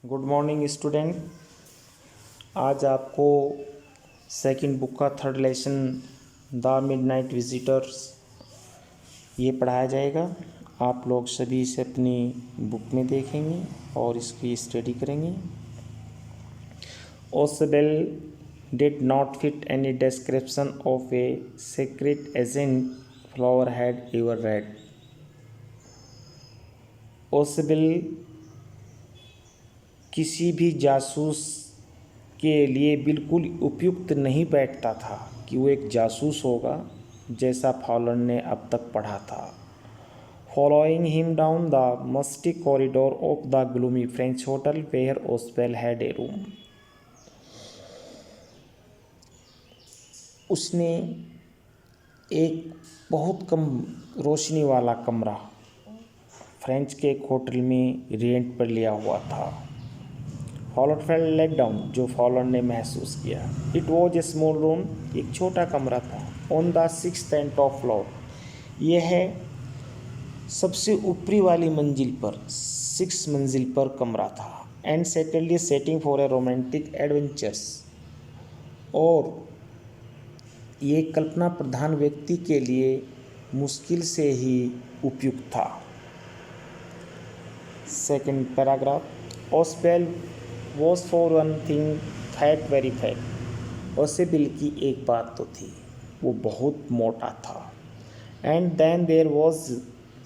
Good morning student. आज आपको second book का third lesson the midnight visitors ये पढ़ाया जाएगा। आप लोग सभी इसे अपनी बुक में देखेंगे और इसकी स्टडी करेंगे। Ausable did not fit any description of a secret agent Fowler had ever read. Ausable किसी भी जासूस के लिए बिल्कुल उपयुक्त नहीं बैठता था कि वो एक जासूस होगा, जैसा फॉलर ने अब तक पढ़ा था। Following him down the musty corridor of the gloomy French hotel where Ausable had a room. उसने एक बहुत कम रोशनी वाला कमरा फ्रेंच के एक होटल में रेंट पर लिया हुआ था। फॉलर फेल्ट लेट डाउन, जो फॉलर ने महसूस किया। It was a small room, एक छोटा कमरा था। On the 6th and top floor, यह है सबसे ऊपरी वाली मंजिल पर, 6 मंजिल पर कमरा था। एंड सेटलली setting for a romantic adventures, और ये कल्पना प्रधान व्यक्ति के लिए मुश्किल से ही उपयुक्त था। Second paragraph, Ausable was for one thing fat, very fat. Ausable की एक बात तो थी, वो बहुत मोटा था। And then there was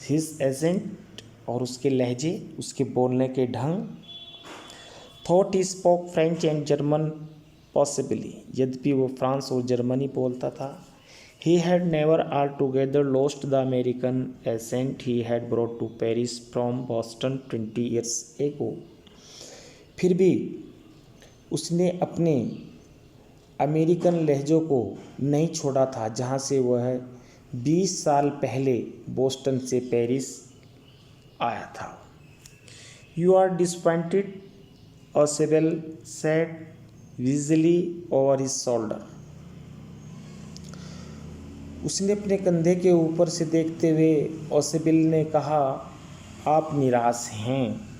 his agent, और उसके लहजे, उसके बोलने के ढंग। Thought he spoke French and German possibly, यद्यपि वो फ्रांस और जर्मनी बोलता था। He had never altogether lost the American accent he had brought to Paris from Boston 20 years एगो। फिर भी उसने अपने अमेरिकन लहजों को नहीं छोड़ा था, जहाँ से वह 20 साल पहले बोस्टन से पेरिस आया था। यू आर डिसपॉइंटेड, ओसेबेल सेड विजली ओवर हिज शोल्डर। उसने अपने कंधे के ऊपर से देखते हुए ओसेबेल ने कहा, आप निराश हैं।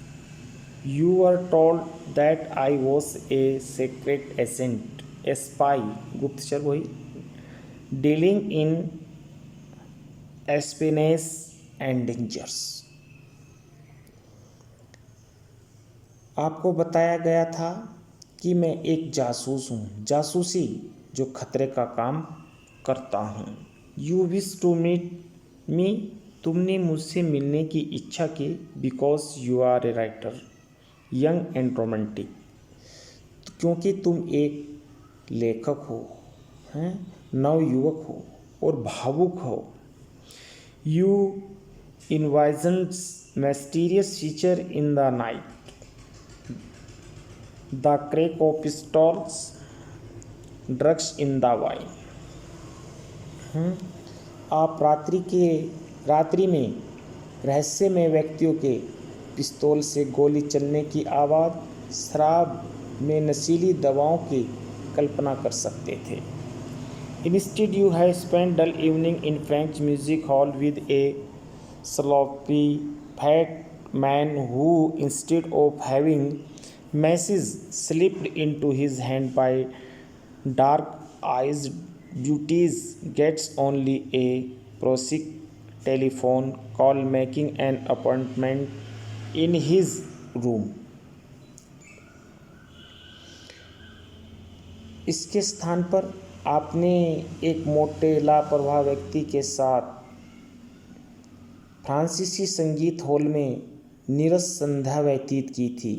You were told that I was a secret agent, a spy, गुप्तचर वही, dealing in espionage and dangers। आपको बताया गया था कि मैं एक जासूस हूँ, जासूसी जो खतरे का काम करता हूँ। You wish to meet me, तुमने मुझसे मिलने की इच्छा की। Because you are a writer, young and romantic, क्योंकि तुम एक लेखक हो, हैं, नवयुवक हो और भावुक हो। You envisions mysterious feature in the night, the crack of stars, drugs in the wine. आप रात्रि में रहस्यमय व्यक्तियों के पिस्तौल से गोली चलने की आवाज़, शराब में नशीली दवाओं की कल्पना कर सकते थे। Instead you have spent dull evening in French music hall with a sloppy fat man who instead of having message slipped into his hand by dark eyes beauties gets only a prosaic telephone call making an appointment in his room. इसके स्थान पर आपने एक मोटे लापरवाह व्यक्ति के साथ फ्रांसीसी संगीत हॉल में नीरस संध्या व्यतीत की थी।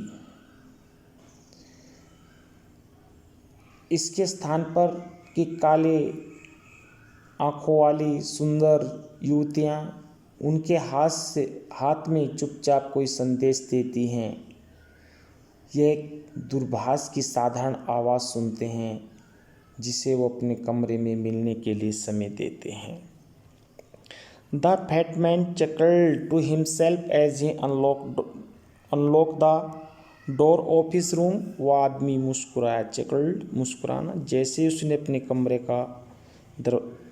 इसके स्थान पर कि काले आँखों वाली सुंदर युवतियाँ उनके हाथ में चुपचाप कोई संदेश देती हैं। यह एक दूरभाष की साधारण आवाज़ सुनते हैं, जिसे वो अपने कमरे में मिलने के लिए समय देते हैं। The fat man chuckled to himself as he unlocked the door of his room। वो आदमी मुस्कुराया, chuckled मुस्कुराना, जैसे उसने अपने कमरे का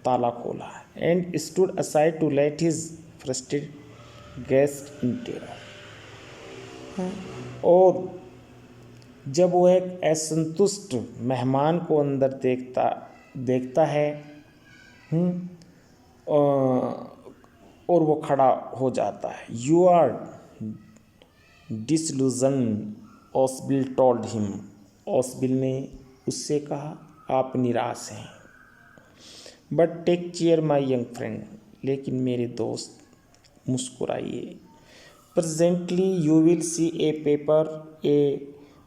ताला खोला। And stood aside to let his frustrated guest in terror। और जब वो एक असंतुष्ट मेहमान को अंदर देखता है, और वो खड़ा हो जाता है। You are disillusioned, Ausable told him. Ausable ने उससे कहा, आप निराश हैं। But take care my young friend, लेकिन मेरे दोस्त मुस्कुराइए। Presently you will see a paper, a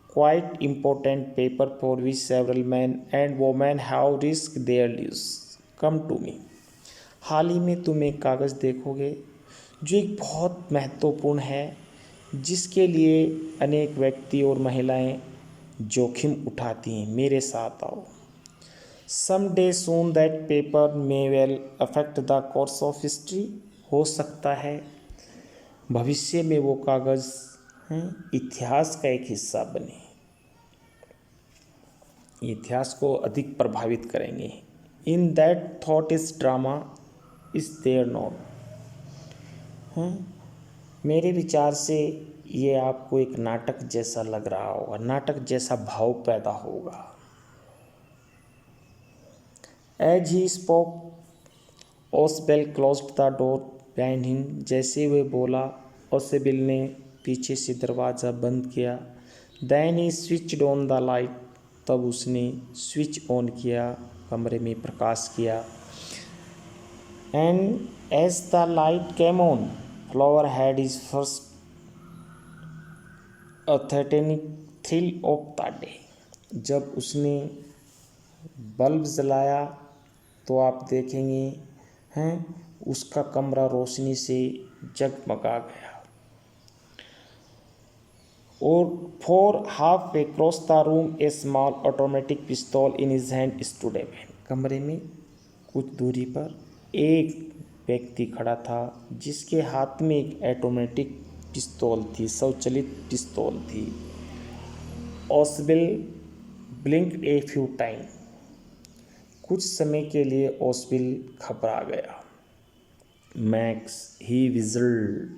quite important paper for which several man and women have risk their lives. Come to me. हाल ही में तुम एक कागज़ देखोगे जो एक बहुत महत्वपूर्ण है, जिसके लिए अनेक व्यक्ति और महिलाएं जोखिम उठाती हैं। मेरे साथ आओ। Some day soon that paper may well affect the course of history. हो सकता है भविष्य में वो कागज़ इतिहास का एक हिस्सा बने, इतिहास को अधिक प्रभावित करेंगे। In that thought is drama is there not. मेरे विचार से ये आपको एक नाटक जैसा लग रहा होगा, नाटक जैसा भाव पैदा होगा। As he spoke, Ausable closed the door behind him. जैसे वह बोला, ओसबेल ने पीछे से दरवाज़ा बंद किया। Then he switched on the light. तब उसने स्विच ऑन किया, कमरे में प्रकाश किया। And as the light came on, Fowler had his first authentic thrill of the day. जब उसने बल्ब जलाया तो आप देखेंगे उसका कमरा रोशनी से जगमगा गया। और for half way across the room a small automatic pistol in his hand stood a man. कमरे में कुछ दूरी पर एक व्यक्ति खड़ा था जिसके हाथ में एक ऑटोमेटिक पिस्तौल थी, स्वचालित पिस्तौल थी। ओसबेल ब्लिंक्ड ए फ्यू टाइम। कुछ समय के लिए ओसबेल घबरा गया। मैक्स, ही विज़ल्ड,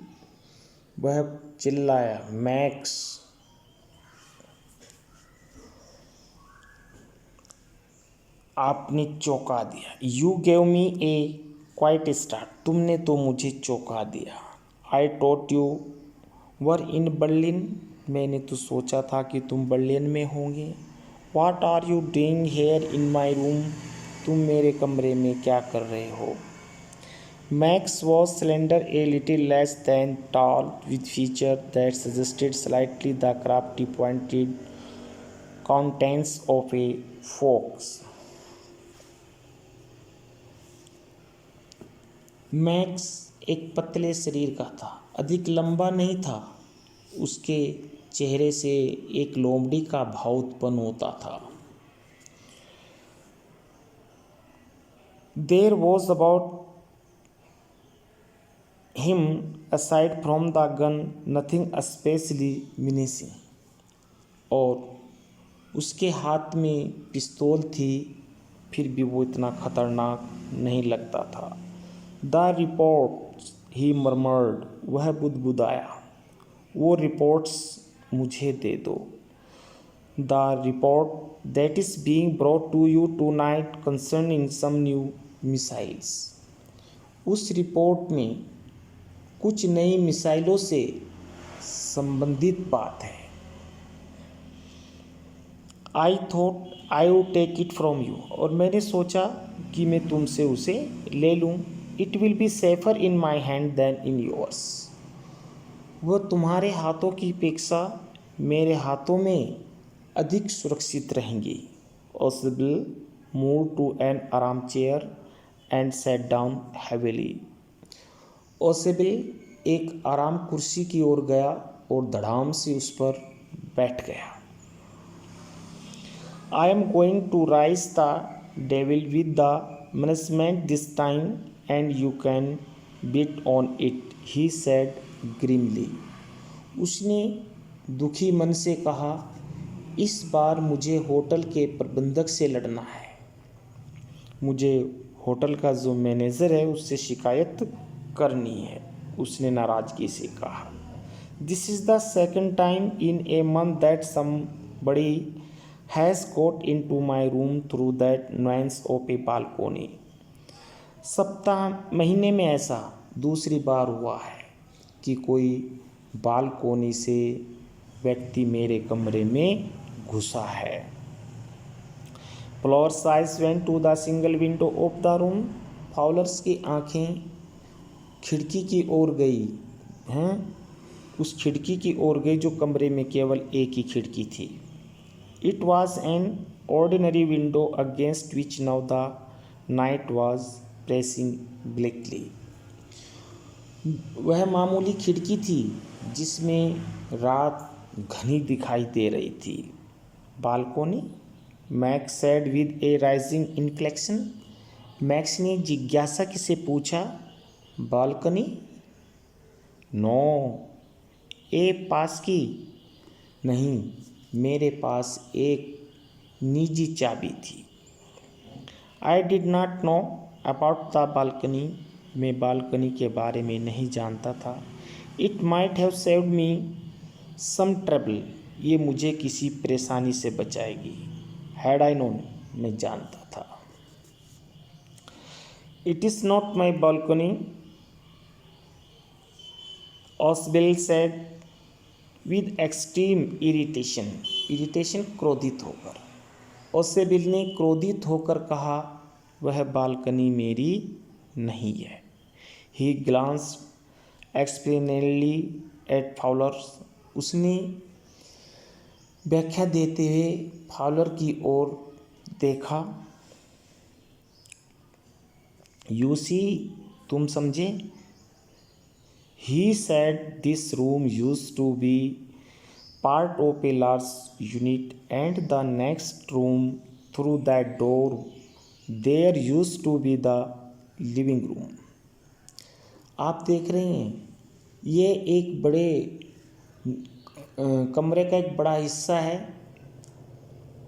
वह चिल्लाया, मैक्स। आपने चौंका दिया। You gave me a quite start. तुमने तो मुझे चौंका दिया। I thought you were in Berlin. मैंने तो सोचा था कि तुम बर्लिन में होंगे। What are you doing here in my room. तुम मेरे कमरे में क्या कर रहे हो। Max was slender, a little less than tall, with feature that suggested slightly the crafty pointed countenance of a fox. Max एक पतले शरीर का था, अधिक लंबा नहीं था। उसके चेहरे से एक लोमड़ी का भाव उत्पन्न होता था। There was about him, aside from the gun, nothing especially menacing. और उसके हाथ में पिस्तौल थी, फिर भी वो इतना खतरनाक नहीं लगता था। The reports, he murmured, वह बुदबुदाया, वो रिपोर्ट्स मुझे दे दो। The report that is being brought to you tonight concerning some new missiles. उस रिपोर्ट में कुछ नई मिसाइलों से संबंधित बात है। I thought I would take it from you. और मैंने सोचा कि मैं तुमसे उसे ले लूँ। It will be safer in my hand than in yours. वह तुम्हारे हाथों की अपेक्षा मेरे हाथों में अधिक सुरक्षित रहेंगी। Ausable move to an armchair and set down heavily. Ausable एक आराम कुर्सी की ओर गया और धड़ाम से उस पर बैठ गया। I am going to raise the devil with the management this time and you can bet on it, he said grimly. उसने दुखी मन से कहा, इस बार मुझे होटल के प्रबंधक से लड़ना है। मुझे होटल का जो मैनेजर है उससे शिकायत करनी है, उसने नाराज़गी से कहा। This is the second time in a month that some birdie has got into my room through that noise of a balcony. महीने में ऐसा दूसरी बार हुआ है कि कोई बालकोनी से व्यक्ति मेरे कमरे में घुसा है। Fowler's eyes went to the single window of the room. Fowler's की आंखें खिड़की की ओर गई हैं, उस खिड़की की ओर गई जो कमरे में केवल एक ही खिड़की थी। It was an ordinary window against which now the night was pressing blackly. वह मामूली खिड़की थी जिसमें रात घनी दिखाई दे रही थी। Balcony, max said with A rising inflection. Max ने जिज्ञासा से पूछा, बालकनी? नो। ए पास की? नहीं, मेरे पास एक निजी चाबी थी। I did not know about the balcony. मैं बालकनी के बारे में नहीं जानता था। It might have saved me some trouble. ये मुझे किसी परेशानी से बचाएगी। हैड आई नोन, मैं जानता था। It is not my balcony, Ausable said with extreme irritation. Irritation क्रोधित होकर। ओसेबिल ने क्रोधित होकर कहा, वह बालकनी मेरी नहीं है। ही ग्लांस्ड एक्सप्लेनेडली एट फाउलर्स। उसने व्याख्या देते हुए फाउलर की ओर देखा। यू सी, तुम समझे। He said this room used to be part of a large unit and the next room through that door there used to be the living room. आप देख रहे हैं, ये एक बड़े कमरे का एक बड़ा हिस्सा है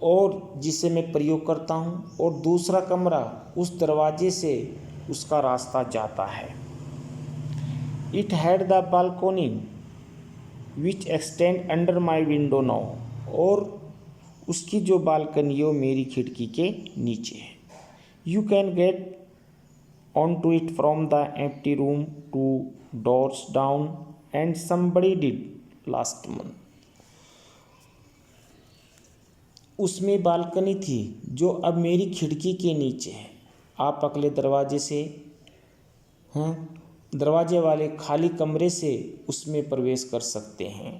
और जिसे मैं प्रयोग करता हूँ, और दूसरा कमरा उस दरवाजे से उसका रास्ता जाता है। It had the balcony which extend under my window now. और उसकी जो बालकनी है मेरी खिड़की के नीचे है। You can get on to it from the empty room 2 doors down and somebody did last month. उसमें बालकनी थी जो अब मेरी खिड़की के नीचे है। आप अगले दरवाजे से दरवाजे वाले खाली कमरे से उसमें प्रवेश कर सकते हैं,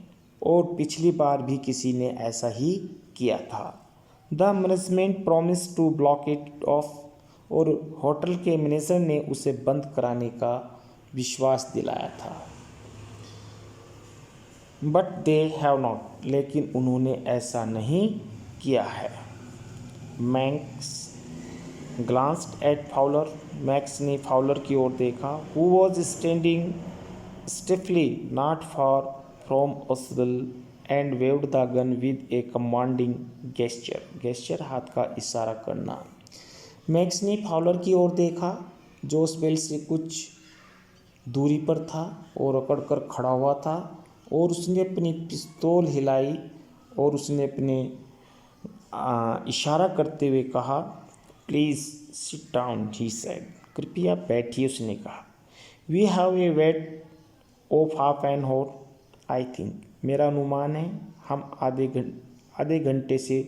और पिछली बार भी किसी ने ऐसा ही किया था। The management promise to block it off. और होटल के मैनेजर ने उसे बंद कराने का विश्वास दिलाया था। But they have not. लेकिन उन्होंने ऐसा नहीं किया है। Max glanced at Fowler. Max ने फाउलर की ओर देखा, who was standing stiffly not far from Ausable and waved the gun with a commanding gesture. Gesture हाथ का इशारा करना। मैक्स ने फाउलर की ओर देखा जो ओसवेल से कुछ दूरी पर था और अकड़ कर खड़ा हुआ था, और उसने अपनी पिस्तौल हिलाई और उसने अपने इशारा करते हुए कहा, please sit down, he said. कृपया बैठिए, उसने कहा। We have a wait of half an hour I think. मेरा अनुमान है हम आधे घंटे से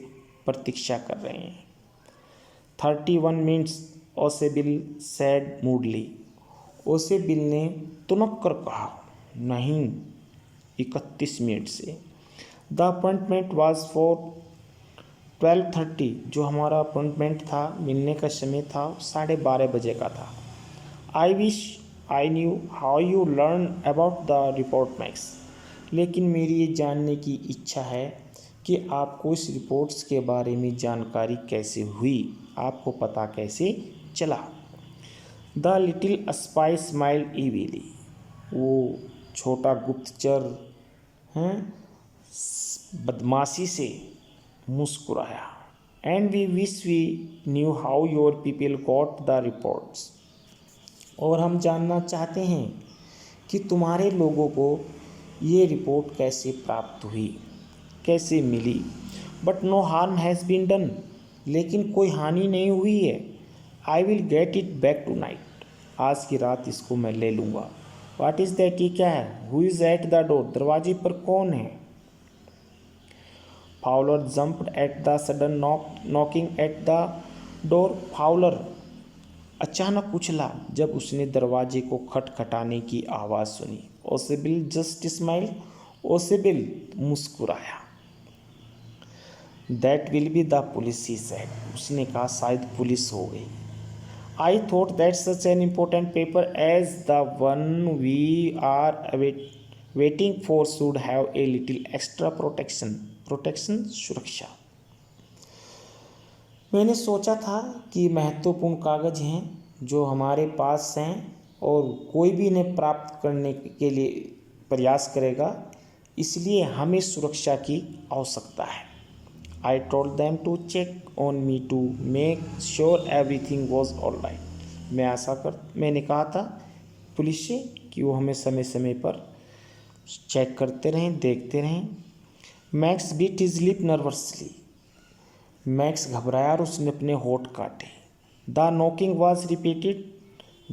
प्रतीक्षा कर रहे हैं। 31 minutes, ओसेबिल सैड मूडली। ओसेबिल ने तुनक कर कहा, नहीं, 31 मिनट से। The appointment was for 12:30। जो हमारा अपॉइंटमेंट था, मिलने का समय था, 12:30 बजे का था। I wish I knew how you learn about the report max. लेकिन मेरी ये जानने की इच्छा है कि आपको इस रिपोर्ट्स के बारे में जानकारी कैसे हुई, आपको पता कैसे चला। The little spy smiled evilly. वो छोटा गुप्तचर बदमाशी से मुस्कुराया। And we wish we knew how your people got the reports. और हम जानना चाहते हैं कि तुम्हारे लोगों को ये रिपोर्ट कैसे प्राप्त हुई, कैसे मिली। But no harm has been done, लेकिन कोई हानि नहीं हुई है। I will get it back tonight, आज की रात इसको मैं ले लूँगा। वाट इज़ दैट, ये क्या है? Who is eight the door, दरवाजे पर कौन है? Fowler jumped at the sudden knocking at the door. Fowler अचानक उछला जब उसने दरवाजे को खटखटाने की आवाज़ सुनी। ओसेबिल जस्ट स्माइल, ओसेबिल मुस्कुराया। That will be the police, he said, उसने कहा शायद पुलिस हो गई। I thought that such an important paper as the one we are waiting for should have a little extra protection. Protection, सुरक्षा। मैंने सोचा था कि महत्वपूर्ण कागज हैं जो हमारे पास हैं और कोई भी इन्हें प्राप्त करने के लिए प्रयास करेगा, इसलिए हमें सुरक्षा की आवश्यकता है। I told them to check on me to make sure everything was all right. मैंने कहा था पुलिस से कि वो हमें समय समय पर चेक करते रहें, देखते रहें। Max bit his lip nervously, Max घबराया और उसने अपने होठ काटे। द नॉकिंग वॉज रिपीटेड,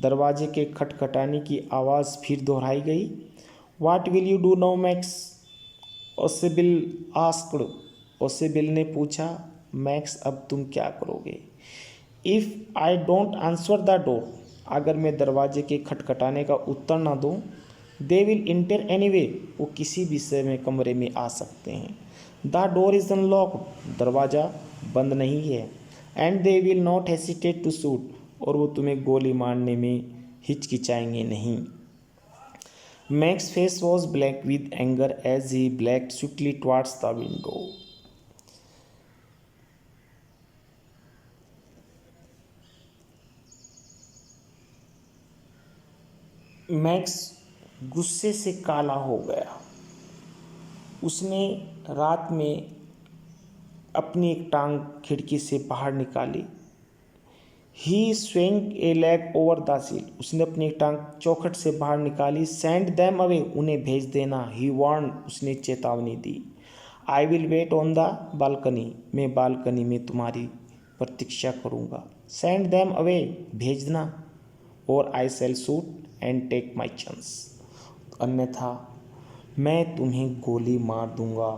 दरवाजे के खटखटाने की आवाज़ फिर दोहराई गई। What will you do now Max, Ausable asked, Ausable ने पूछा। मैक्स, अब तुम क्या करोगे? If I don't answer the door, अगर मैं दरवाजे के खटखटाने का उत्तर ना दूँ, दे विल इंटर एनीवे, वो किसी भी समय कमरे में आ सकते हैं। द डोर इज़ अनलॉक्ड, दरवाज़ा बंद नहीं है। And they will not hesitate to shoot, और वो तुम्हें गोली मारने में हिचकिचाएंगे नहीं। Max face was black with anger as he backed swiftly towards the window. Max गुस्से से काला हो गया। उसने रात में अपनी एक टांग खिड़की से बाहर निकाली। He swing a leg over the sill, उसने अपनी टांग चौखट से बाहर निकाली। सेंड देम अवे, उन्हें भेज देना। ही वार्न, उसने चेतावनी दी। I will wait on the balcony, मैं बालकनी में तुम्हारी प्रतीक्षा करूँगा। सेंड देम अवे, भेजना। और I shall shoot and take my chance, अन्यथा मैं तुम्हें गोली मार दूंगा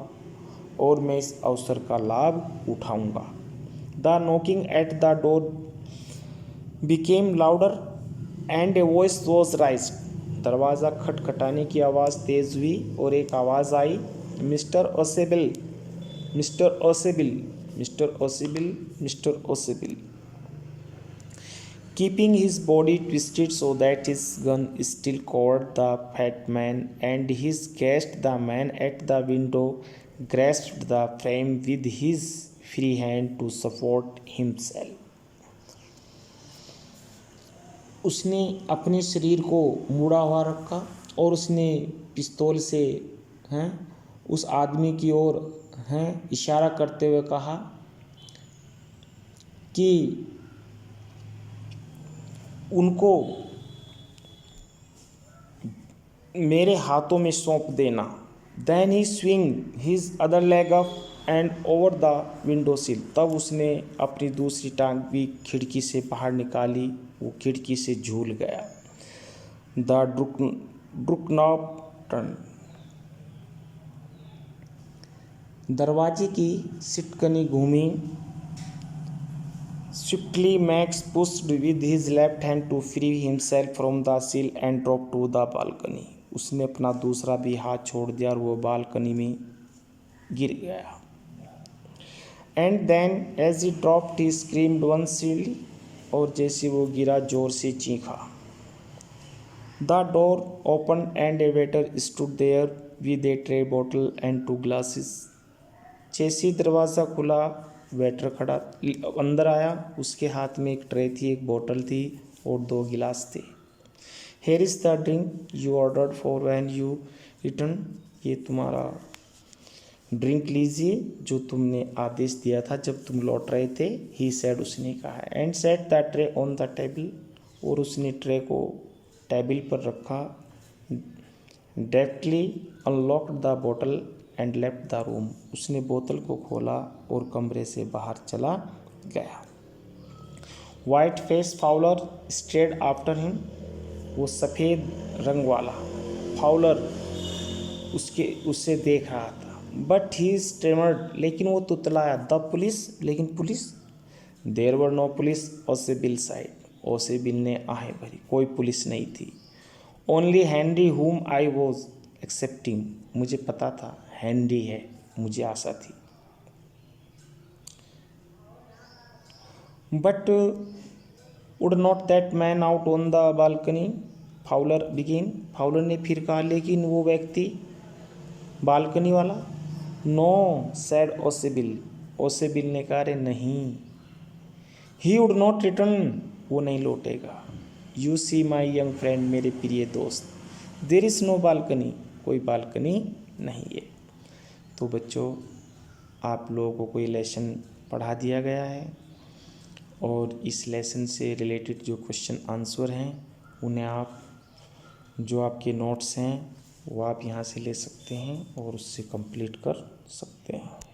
और मैं इस अवसर का लाभ उठाऊंगा। The knocking at the door became louder and a voice was raised, दरवाज़ा खटखटाने की आवाज़ तेज़ हुई और एक आवाज़ आई। Mister Ausable, mister Ausable, mister Ausable, mister Ausable. Keeping his body twisted so that his gun still covered the fat man and his guest, the man at the window, grasped the frame with his free hand to support himself. उसने अपने शरीर को मुड़ा हुआ रखा और उसने पिस्तौल से उस आदमी की ओर इशारा करते हुए कहा कि उनको मेरे हाथों में सौंप देना। Then he swing his other leg up and over the window sill, तब उसने अपनी दूसरी टांग भी खिड़की से बाहर निकाली। वो खिड़की से झूल गया। द ड्रुकनॉप टर्न, दरवाजे की सिटकनी घूमी। Swiftly, Max pushed with his left hand to free himself from the sill and dropped to the balcony. उसने अपना दूसरा भी हाथ छोड़ दिया और वो बालकनी में गिर गया। And then, as he dropped, he screamed once, और जैसे वो गिरा जोर से चीखा। The door opened and a waiter stood there with a tray, bottle and 2 glasses. जैसे दरवाज़ा खुला, वेटर खड़ा अंदर आया। उसके हाथ में एक ट्रे थी, एक बोतल थी और 2 गिलास थे। Here is the drink you ordered for when you return, ये तुम्हारा ड्रिंक लीजिए जो तुमने आदेश दिया था जब तुम लौट रहे थे। ही सेड, उसने कहा। And set the tray on the table, और उसने ट्रे को टेबल पर रखा। डेफ्टली अनलॉक्ड द बोतल एंड लेफ्ट द रूम। उसने बोतल को खोला और कमरे से बाहर चला गया। White face Fowler stared after him. वो सफ़ेद रंग वाला फाउलर उससे देख रहा था। बट ही स्टेमर्ड, लेकिन वो तुतलाया। द पुलिस, लेकिन police. There were no police Ausable sighed. Ausable ने आहें भरी। कोई पुलिस नहीं थी। ओनली हैंडी हुम आई वॉज एक्सेप्टिंग। मुझे पता था हैंडी है, मुझे आशा थी। But would not that man out on the balcony Fowler begin. Fowler ने फिर कहा, लेकिन वो व्यक्ति बालकनी वाला। No sad ओसेबिल। ओसेबिल ने कहा, अरे नहीं। He would not return. वो नहीं लौटेगा। You see my young friend, मेरे प्रिय दोस्त। There is no balcony. कोई बालकनी नहीं है। तो बच्चों, आप लोगों को ये लेसन पढ़ा दिया गया है और इस लेसन से रिलेटेड जो क्वेश्चन आंसर हैं उन्हें आप, जो आपके नोट्स हैं वो आप यहाँ से ले सकते हैं और उससे कंप्लीट कर सकते हैं।